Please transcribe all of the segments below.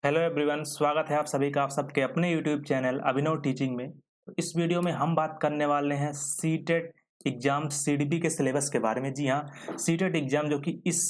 Hello everyone, स्वागत है आप सभी का आप सबके अपने यूट्यूब चैनल अभिनव टीचिंग में। तो इस वीडियो में हम बात करने वाले हैं सीटेट एग्जाम सीडीपी के सिलेबस के बारे में। जी हाँ, सीटेट एग्जाम जो कि इस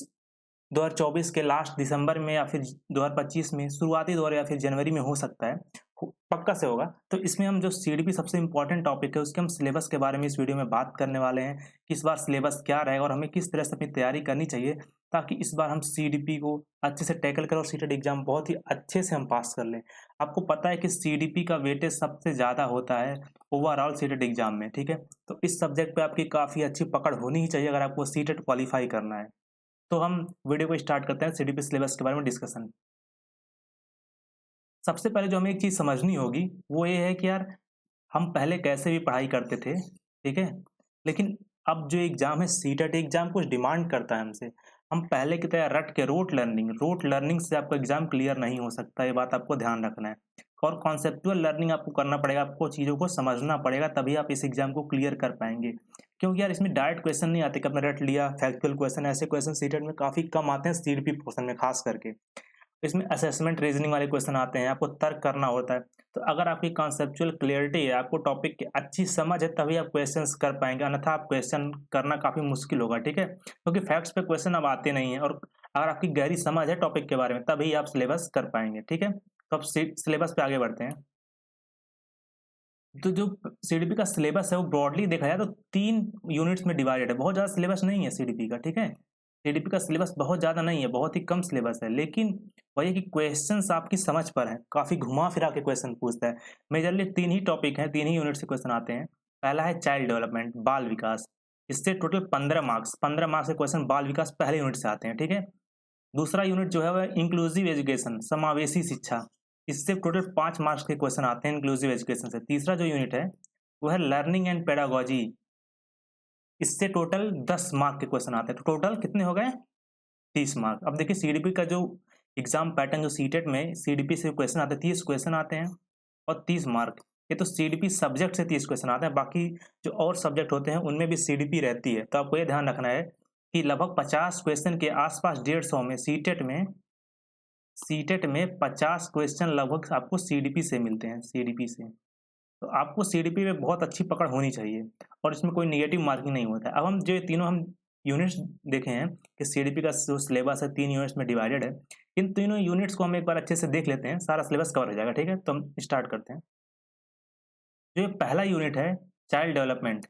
2024 के लास्ट दिसंबर में या फिर 2025 में शुरुआती दौर या फिर जनवरी में हो सकता है, पक्का से होगा। तो इसमें हम जो सीडीपी सबसे इंपॉर्टेंट टॉपिक है उसके हम सिलेबस के बारे में इस वीडियो में बात करने वाले हैं कि इस बार सिलेबस क्या रहेगा और हमें किस तरह से अपनी तैयारी करनी चाहिए ताकि इस बार हम सीडीपी को अच्छे से टैकल करें और सीटेट एग्जाम बहुत ही अच्छे से हम पास कर लें। आपको पता है कि सीडीपी का वेटेज सबसे ज़्यादा होता है ओवरऑल सीटेट एग्जाम में, ठीक है। तो इस सब्जेक्ट पे आपकी काफ़ी अच्छी पकड़ होनी ही चाहिए अगर आपको सीटेट क्वालिफाई करना है। तो हम वीडियो को स्टार्ट करते हैं सीडीपी सिलेबस के बारे में डिस्कशन। सबसे पहले जो हमें एक चीज़ समझनी होगी वो ये है कि यार हम पहले कैसे भी पढ़ाई करते थे, ठीक है? लेकिन अब जो एग्ज़ाम है सीटेट एग्ज़ाम कुछ डिमांड करता है हमसे। हम पहले की तरह रट के रूट लर्निंग से आपका एग्ज़ाम क्लियर नहीं हो सकता, ये बात आपको ध्यान रखना है। और कॉन्सेप्चुअल लर्निंग आपको करना पड़ेगा, आपको चीज़ों को समझना पड़ेगा तभी आप इस एग्ज़ाम को क्लियर कर पाएँगे। क्योंकि यार इसमें डायरेक्ट क्वेश्चन नहीं आते कि आपने रट लिया, फैक्चुअल क्वेश्चन ऐसे क्वेश्चन सीटेट में काफ़ी कम आते हैं सीडीपी पोर्शन में ख़ास करके। इसमें असेसमेंट रीजनिंग वाले क्वेश्चन आते हैं, आपको तर्क करना होता है। तो अगर आपकी कॉन्सेप्चुअल क्लैरिटी है, आपको टॉपिक की अच्छी समझ है तभी आप क्वेश्चंस कर पाएँगे, अन्यथा आप क्वेश्चन करना काफ़ी मुश्किल होगा, ठीक है? क्योंकि फैक्ट्स पे क्वेश्चन अब आते नहीं हैं और अगर आपकी गहरी समझ है टॉपिक के बारे में तभी आप सिलेबस कर पाएँगे, ठीक है? तो अब सिलेबस पे आगे बढ़ते हैं। तो जो सीडीपी का सिलेबस है वो ब्रॉडली देखा जाए तो 3 यूनिट्स में डिवाइडेड है। बहुत ज़्यादा सिलेबस नहीं है सीडीपी का, ठीक है? सीडीपी का सिलेबस बहुत ज़्यादा नहीं है, बहुत ही कम सिलेबस है। लेकिन वही है कि क्वेश्चंस आपकी समझ पर हैं, काफ़ी घुमा-फिरा के क्वेश्चन पूछता है। मेजरली 3 ही टॉपिक हैं, 3 ही यूनिट से क्वेश्चन आते हैं। पहला है चाइल्ड डेवलपमेंट, बाल विकास। इससे टोटल 15 मार्क्स के क्वेश्चन बाल विकास पहले यूनिट से आते हैं, ठीक है? दूसरा यूनिट जो है वह इंक्लूसिव एजुकेशन, समावेशी शिक्षा। इससे टोटल 5 मार्क्स के क्वेश्चन आते हैं इंक्लूसिव एजुकेशन से। तीसरा जो यूनिट है वो है लर्निंग एंड पेडागोजी। इससे टोटल 10 मार्क के क्वेश्चन आते हैं। तो टोटल कितने हो गए? 30 मार्क। अब देखिए सीडीपी का जो एग्जाम पैटर्न जो सीटेट में सीडीपी से क्वेश्चन आते हैं, 30 क्वेश्चन आते हैं और 30 मार्क। ये तो सीडीपी सब्जेक्ट से 30 क्वेश्चन आते हैं, बाकी जो और सब्जेक्ट होते हैं उनमें भी सीडीपी रहती है। तो आपको ये ध्यान रखना है कि लगभग 50 क्वेश्चन के आसपास 150 में सीटेट में 50 क्वेश्चन लगभग आपको सीडीपी से मिलते हैं, सीडीपी से। तो आपको सीडीपी में बहुत अच्छी पकड़ होनी चाहिए और इसमें कोई नेगेटिव मार्किंग नहीं होता है। अब हम जो ये तीनों हम यूनिट्स देखे हैं कि सीडीपी का जो सिलेबस है 3 यूनिट्स में डिवाइडेड है। इन तीनों यूनिट्स को हम एक बार अच्छे से देख लेते हैं, सारा सिलेबस कवर हो जाएगा, ठीक है? तो हम स्टार्ट करते हैं। जो ये पहला यूनिट है चाइल्ड डेवलपमेंट,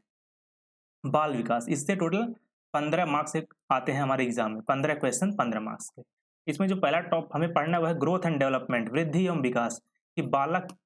बाल विकास, इससे टोटल 15 मार्क्स एक आते हैं हमारे एग्जाम में, 15 क्वेश्चन 15 मार्क्स के। इसमें जो पहला टॉप हमें पढ़ना है वह है ग्रोथ एंड डेवलपमेंट, वृद्धि एवं विकास। कि बालक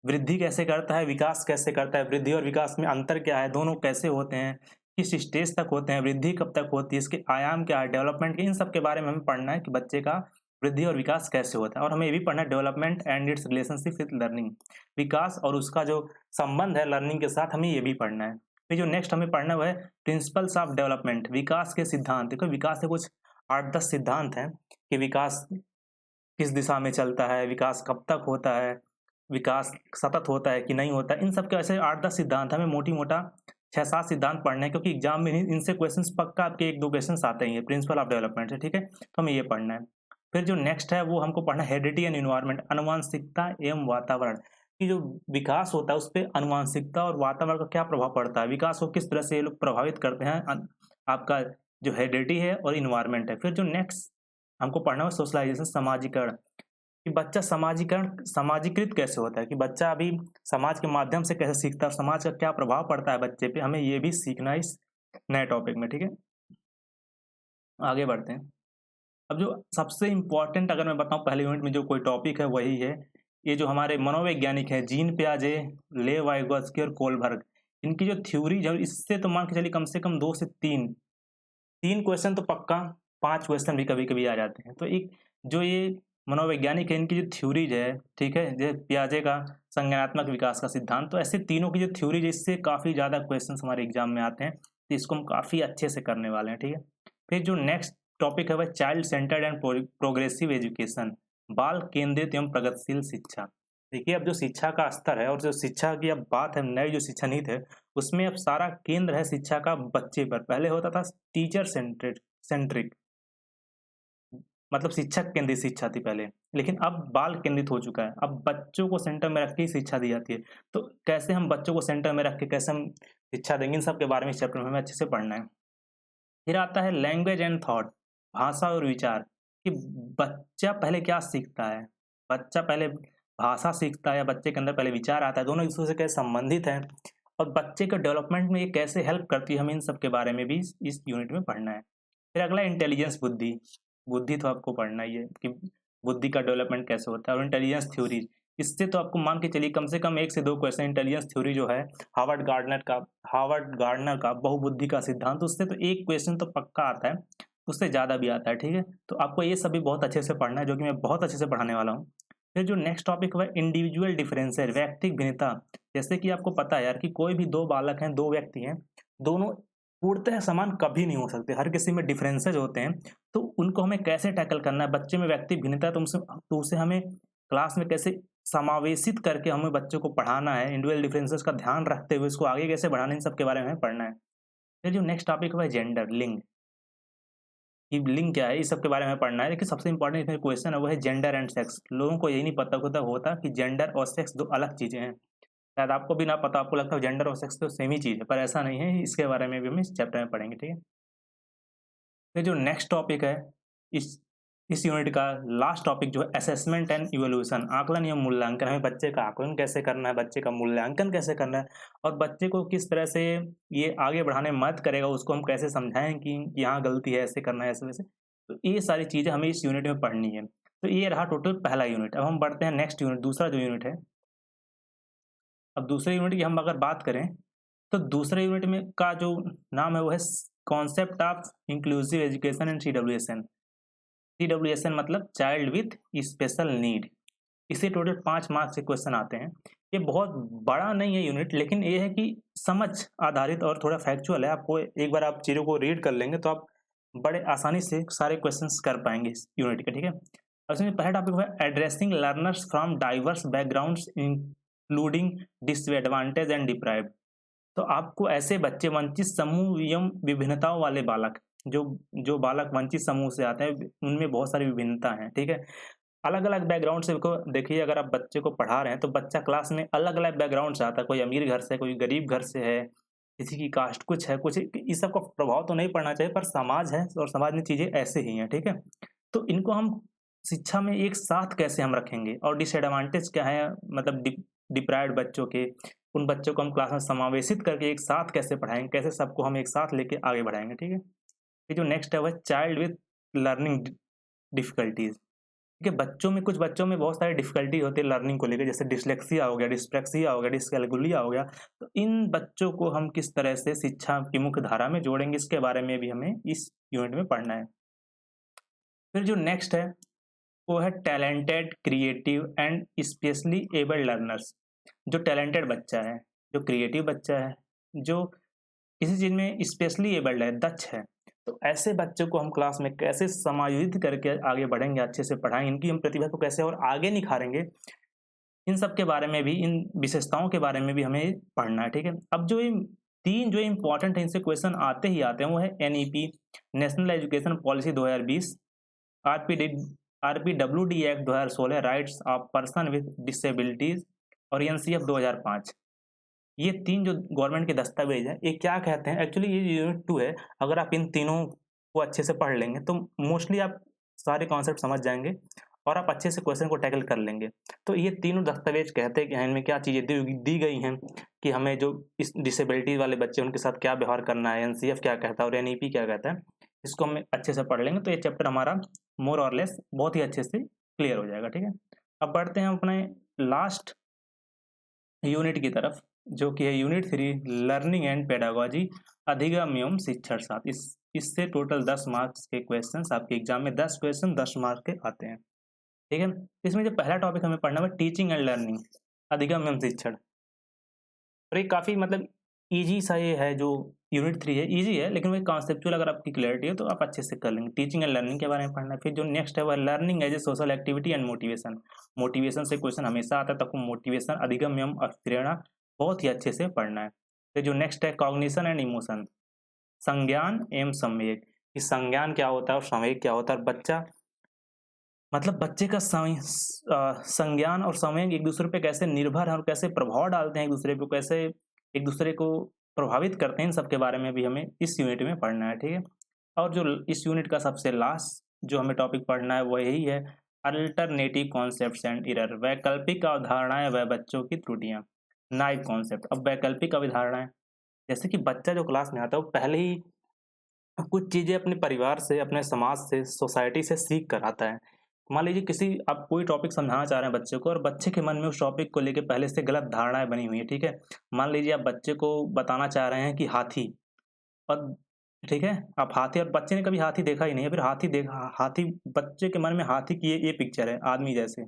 वृद्धि कैसे करता है, विकास कैसे करता है, वृद्धि और विकास में अंतर क्या है, दोनों कैसे होते हैं, किस स्टेज तक होते हैं, वृद्धि कब तक होती है, इसके आयाम क्या है, डेवलपमेंट के, इन सब के बारे में हमें पढ़ना है कि बच्चे का वृद्धि और विकास कैसे होता है। और हमें ये भी पढ़ना है development and its relationship with learning, विकास और उसका जो संबंध है लर्निंग के साथ, हमें ये भी पढ़ना है। फिर जो नेक्स्ट हमें पढ़ना है वह है प्रिंसिपल्स ऑफ डेवलपमेंट, विकास के सिद्धांत। देखो विकास के कुछ 8-10 सिद्धांत हैं कि विकास किस दिशा में चलता है, विकास कब तक होता है, विकास सतत होता है कि नहीं होता है। इन सब के ऐसे 8-10 सिद्धांत हमें मोटी-मोटा 6-7 सिद्धांत पढ़ने हैं क्योंकि एग्जाम में इनसे क्वेश्चंस पक्का आपके 1-2 क्वेश्चंस आते ही हैं प्रिंसिपल ऑफ डेवलपमेंट से, ठीक है? तो हमें ये पढ़ना है। फिर जो नेक्स्ट है वो हमको पढ़ना है हेरिडिटी एंड एनवायरनमेंट, आनुवंशिकता एवं वातावरण। कि जो विकास होता है उसपे आनुवंशिकता और वातावरण का क्या प्रभाव पड़ता है, विकास को किस तरह से ये लोग प्रभावित करते हैं, आपका जो हेरिडिटी है और एनवायरनमेंट है। फिर जो नेक्स्ट हमको पढ़ना है सोशलाइजेशन, समाजीकरण। कि बच्चा समाजीकृत कैसे होता है, कि बच्चा अभी समाज के माध्यम से कैसे सीखता है और समाज का क्या प्रभाव पड़ता है बच्चे पे, हमें ये भी सीखना है इस नए टॉपिक में, ठीक है? आगे बढ़ते हैं। अब जो सबसे इम्पोर्टेंट अगर मैं बताऊँ पहले यूनिट में जो कोई टॉपिक है वही है, ये जो हमारे मनोवैज्ञानिक हैं जीन पियाजे, लेव वाइगोत्स्की और कोलबर्ग। इनकी जो थ्योरीज है इससे तो मान के चलिए कम से कम 2 से 3 क्वेश्चन तो पक्का, 5 क्वेश्चन भी कभी-कभी आ जाते हैं। तो एक जो ये मनोवैज्ञानिक है इनकी जो थ्योरीज है, ठीक है? जैसे पियाजे का संज्ञानात्मक विकास का सिद्धांत, तो ऐसे तीनों की जो थ्योरीज है इससे काफ़ी ज़्यादा क्वेश्चंस हमारे एग्जाम में आते हैं। तो इसको हम काफ़ी अच्छे से करने वाले हैं, ठीक है? फिर जो नेक्स्ट टॉपिक है वह child centred and progressive education, बाल केंद्रित एवं प्रगतिशील शिक्षा। देखिए अब जो शिक्षा का स्तर है और जो शिक्षा की अब बात है, नई जो शिक्षा नीति है उसमें अब सारा केंद्र है शिक्षा का बच्चे पर। पहले होता था टीचर सेंट्रिक, मतलब शिक्षक केंद्रित शिक्षा थी पहले, लेकिन अब बाल केंद्रित हो चुका है। अब बच्चों को सेंटर में रख के ही शिक्षा दी जाती है। तो कैसे हम बच्चों को सेंटर में रख के कैसे हम शिक्षा देंगे, इन सब के बारे में इस चैप्टर में हमें अच्छे से पढ़ना है। फिर आता है लैंग्वेज एंड थॉट, भाषा और विचार, कि बच्चा पहले क्या सीखता है। बच्चा पहले भाषा सीखता है या बच्चे के अंदर पहले विचार आता है, दोनों एक दूसरे से कैसे संबंधित हैं और बच्चे के डेवलपमेंट में ये कैसे हेल्प करती है, हमें इन सब के बारे में भी इस यूनिट में पढ़ना है। फिर अगला इंटेलिजेंस, बुद्धि। बुद्धि तो आपको पढ़ना ही है कि बुद्धि का डेवलपमेंट कैसे होता है। और इंटेलिजेंस थ्योरी, इससे तो आपको मान के चलिए कम से कम 1 से 2 क्वेश्चन इंटेलिजेंस थ्योरी जो है हार्वर्ड गार्डनर का बहुबुद्धि का सिद्धांत, उससे तो 1 क्वेश्चन तो पक्का आता है, उससे ज़्यादा भी आता है, ठीक है। तो आपको ये सभी बहुत अच्छे से पढ़ना है, जो कि मैं बहुत अच्छे से पढ़ाने वाला हूँ। फिर जो नेक्स्ट टॉपिक है इंडिविजुअल डिफरेंसेस, व्यक्तिगत भिन्नता। जैसे कि आपको पता है यार कि कोई भी 2 बालक हैं, 2 व्यक्ति हैं, दोनों पूर्णतः समान कभी नहीं हो सकते, हर किसी में डिफरेंसेज होते हैं। तो उनको हमें कैसे टैकल करना है, बच्चे में व्यक्तिगत भिन्नता है तो उसे हमें क्लास में कैसे समावेशित करके हमें बच्चों को पढ़ाना है, इंडिविजुअल डिफरेंसेस का ध्यान रखते हुए इसको आगे कैसे बढ़ाना है, इन सब के बारे में हमें पढ़ना है। फिर जो नेक्स्ट टॉपिक है जेंडर, लिंग, कि लिंग क्या है, इस सब के बारे में पढ़ना है। लेकिन सबसे इंपॉर्टेंट क्वेश्चन है वो है जेंडर एंड सेक्स। लोगों को यही नहीं पता होता कि जेंडर और सेक्स 2 अलग चीजें हैं। शायद आपको भी ना पता, आपको लगता है जेंडर और सेक्स तो सेम ही चीज है, पर ऐसा नहीं है। इसके बारे में भी हम इस चैप्टर में पढ़ेंगे, ठीक है। फिर जो नेक्स्ट टॉपिक है इस यूनिट का लास्ट टॉपिक जो है असेसमेंट एंड इवोल्यूशन, आकलन या मूल्यांकन। हमें बच्चे का आकलन कैसे करना है, बच्चे का मूल्यांकन कैसे करना है और बच्चे को किस तरह से ये आगे बढ़ाने में मदद करेगा, उसको हम कैसे समझाएं कि यहाँ गलती है, ऐसे करना है, ऐसे वैसे। तो ये सारी चीजें हमें इस यूनिट में पढ़नी है। तो ये रहा टोटल पहला यूनिट। अब हम बढ़ते हैं नेक्स्ट यूनिट, दूसरा जो यूनिट है। अब दूसरे यूनिट की हम अगर बात करें तो दूसरे यूनिट में का जो नाम है वो है concept of inclusive education and CWSN मतलब चाइल्ड विथ स्पेशल नीड। इसे टोटल 5 मार्क्स के क्वेश्चन आते हैं। ये बहुत बड़ा नहीं है यूनिट, लेकिन ये है कि समझ आधारित और थोड़ा फैक्चुअल है। आपको एक बार आप चीज़ों को रीड कर लेंगे तो आप बड़े आसानी से सारे क्वेश्चंस कर पाएंगे इस यूनिट के, ठीक है। और इसमें पहला टॉपिक है addressing learners from diverse backgrounds including disadvantage and deprived. तो आपको ऐसे बच्चे, वंचित समूह एवं विभिन्नताओं वाले बालक, जो जो बालक वंचित समूह से आते हैं उनमें बहुत सारी विभिन्नता है, ठीक है। अलग अलग बैकग्राउंड से को देखिए, अगर आप बच्चे को पढ़ा रहे हैं तो बच्चा क्लास में अलग अलग बैकग्राउंड से आता है, कोई अमीर घर से, कोई गरीब घर से है, किसी की कास्ट कुछ है, कुछ इस सब का प्रभाव तो नहीं पड़ना चाहिए, पर समाज है और समाज में चीजें ऐसे ही हैं, ठीक है। तो इनको हम शिक्षा में एक साथ कैसे हम रखेंगे और डिसएडवांटेज क्या है, मतलब डिप्राइव्ड बच्चों के, उन बच्चों को हम क्लास में समावेशित करके एक साथ कैसे पढ़ाएंगे, कैसे सबको हम एक साथ लेके आगे बढ़ाएंगे, ठीक है। ये जो नेक्स्ट है वह चाइल्ड विथ लर्निंग डिफिकल्टीज। ठीक है, बच्चों में कुछ बच्चों में बहुत सारी डिफिकल्टी होती है लर्निंग को लेकर, जैसे डिसलेक्सिया हो गया, डिस्प्रैक्सिया हो गया, डिसकैलकुलिया हो गया। तो इन बच्चों को हम किस तरह से शिक्षा की मुख्य धारा में जोड़ेंगे, इसके बारे में भी हमें इस यूनिट में पढ़ना है। फिर जो नेक्स्ट है वो है talented, creative and specially abled learners. जो टैलेंटेड बच्चा है, जो क्रिएटिव बच्चा है, जो किसी चीज में स्पेशली एबल्ड है, दक्ष है, तो ऐसे बच्चों को हम क्लास में कैसे समायोजित करके आगे बढ़ेंगे, अच्छे से पढ़ाएंगे, इनकी हम प्रतिभा को कैसे और आगे निखारेंगे, इन सब के बारे में भी, इन विशेषताओं के बारे में भी हमें पढ़ना है, ठीक है। अब जो 3 जो इम्पोर्टेंट है, इनसे क्वेश्चन आते ही आते हैं, वो है NEP national education policy 2020, RPD RPWD act 2016 rights of person with disabilities और NCF 2005। ये 3 जो गवर्नमेंट के दस्तावेज हैं, ये क्या कहते हैं एक्चुअली, ये यूनिट 2 है। अगर आप इन तीनों को अच्छे से पढ़ लेंगे तो मोस्टली आप सारे कॉन्सेप्ट समझ जाएंगे और आप अच्छे से क्वेश्चन को टैकल कर लेंगे। तो ये तीनों दस्तावेज कहते हैं कि इनमें क्या चीज़ें दी गई हैं कि हमें जो इस डिसेबिलिटी वाले बच्चे उनके साथ क्या व्यवहार करना है, NCF क्या कहता है और NEP क्या कहता है, इसको हम अच्छे से पढ़ लेंगे तो ये चैप्टर हमारा मोर और लेस बहुत ही अच्छे से क्लियर हो जाएगा, ठीक है। अब बढ़ते हैं अपने लास्ट यूनिट की तरफ, जो कि है यूनिट 3 लर्निंग एंड पेडागोजी, अधिगम एवं शिक्षण शास्त्र। इससे टोटल 10 मार्क्स के क्वेश्चंस आपके एग्जाम में 10 क्वेश्चन 10 मार्क्स के आते हैं, ठीक है। इसमें जो पहला टॉपिक हमें पढ़ना है टीचिंग एंड लर्निंग, अधिगम एवं शिक्षण। और ये काफ़ी मतलब ईजी सा ये है, जो यूनिट 3 है ईजी है, लेकिन वही कॉन्सेप्चुअल अगर आपकी क्लैरिटी है तो आप अच्छे से कर लेंगे। टीचिंग एंड लर्निंग के बारे में पढ़ना है। फिर जो नेक्स्ट है वह learning as a social activity and motivation. Motivation से क्वेश्चन हमेशा आता है, तो आपको मोटिवेशन, अधिगम एवं प्रेरणा बहुत ही अच्छे से पढ़ना है। फिर जो नेक्स्ट है कॉग्निशन एंड इमोशन, संज्ञान एवं संवेग। इस संज्ञान क्या होता है और संवेग क्या होता है, और बच्चा मतलब बच्चे का संज्ञान और संवेग एक दूसरे पे कैसे निर्भर है और कैसे प्रभाव डालते हैं एक दूसरे पे, कैसे एक दूसरे को प्रभावित करते हैं, इन सब के बारे में भी हमें इस यूनिट में पढ़ना है, ठीक है। और जो इस यूनिट का सबसे लास्ट जो हमें टॉपिक पढ़ना है वो यही है, अल्टरनेटिव कॉन्सेप्ट्स एंड एरर, वैकल्पिक अवधारणाएं व बच्चों की त्रुटियां, नाइव कॉन्सेप्ट। अब वैकल्पिक अवधारणाएं, जैसे कि बच्चा जो क्लास में आता है वो पहले ही कुछ चीज़ें अपने परिवार से, अपने समाज से, सोसाइटी से सीख कर आता है। मान लीजिए किसी आप कोई टॉपिक समझाना चाह रहे हैं बच्चे को और बच्चे के मन में उस टॉपिक को लेके पहले से गलत धारणाएँ बनी हुई हैं, ठीक है? मान लीजिए आप बच्चे को बताना चाह रहे हैं कि हाथी, और ठीक है? आप हाथी, और बच्चे ने कभी हाथी देखा ही नहीं है, फिर हाथी बच्चे के मन में हाथी की ये पिक्चर है आदमी जैसे।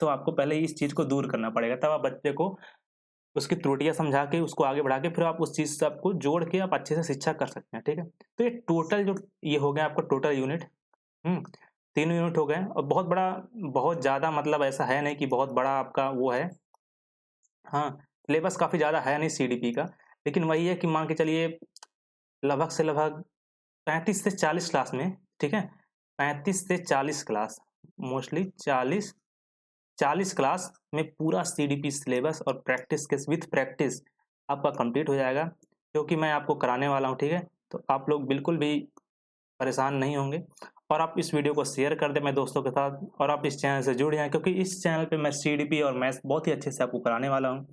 तो आपको पहले इस चीज़ को दूर करना पड़ेगा, तब आप बच्चे को उसकी त्रुटियाँ समझा के उसको आगे बढ़ा के फिर आप उस चीज़ से आपको जोड़ के आप अच्छे से शिक्षा कर सकते हैं, ठीक है? तो ये टोटल जो ये हो गया आपका टोटल यूनिट, 3 यूनिट हो गए और बहुत बड़ा, बहुत ज़्यादा मतलब ऐसा है नहीं कि बहुत बड़ा आपका वो है। हाँ, सिलेबस काफ़ी ज़्यादा है नहीं सीडीपी का, लेकिन वही है कि मान के चलिए लगभग से लगभग 35 से 40 क्लास में, ठीक है? 35 से 40 क्लास, मोस्टली 40 क्लास में पूरा सीडीपी सिलेबस और प्रैक्टिस के विथ प्रैक्टिस आपका कंप्लीट हो जाएगा, जो कि मैं आपको कराने वाला हूँ, ठीक है? तो आप लोग बिल्कुल भी परेशान नहीं होंगे, और आप इस वीडियो को शेयर कर दें मेरे दोस्तों के साथ, और आप इस चैनल से जुड़ जाएँ, क्योंकि इस चैनल पे मैं सीडीपी और मैथ्स बहुत ही अच्छे से आपको कराने वाला हूँ।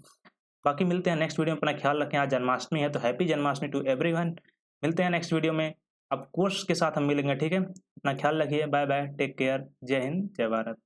बाकी मिलते हैं नेक्स्ट वीडियो में, अपना ख्याल रखें। आज जन्माष्टमी है तो हैप्पी जन्माष्टमी टू एवरीवन। मिलते हैं नेक्स्ट वीडियो में, अब कोर्स के साथ हम मिलेंगे, ठीक है? अपना ख्याल रखिए, बाय बाय, टेक केयर, जय हिंद, जय भारत।